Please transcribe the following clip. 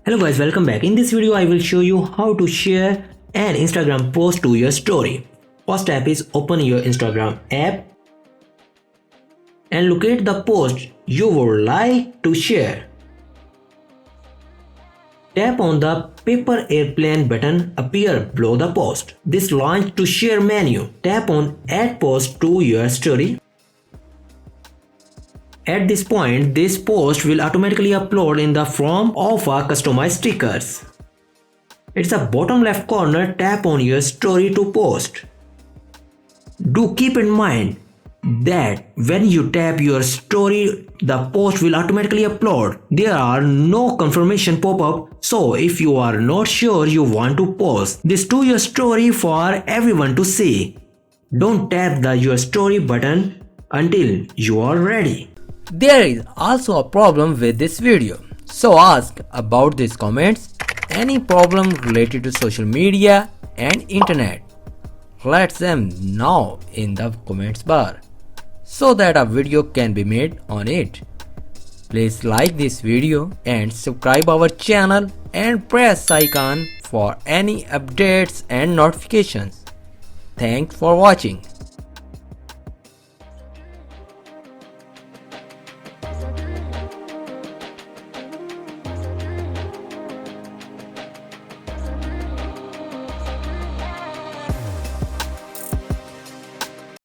Hello guys, welcome back. In this video I will show you how to share an Instagram post to your story. First step is open your Instagram app and locate the post you would like to share. Tap on the paper airplane button appear below the post. This launch to share menu. Tap on add post to your story. At this point, this post will automatically upload in the form of a customized stickers. It's the bottom left corner, tap on your story to post. Do keep in mind that when you tap your story, the post will automatically upload. There are no confirmation pop-up, so if you are not sure you want to post this to your story for everyone to see, don't tap the your story button until you are ready. There is also a problem with this video, so ask about these comments. Any problem related to social media and internet, let them know in the comments bar so that a video can be made on it. Please like this video and subscribe our channel and press icon for any updates and notifications. Thanks for watching.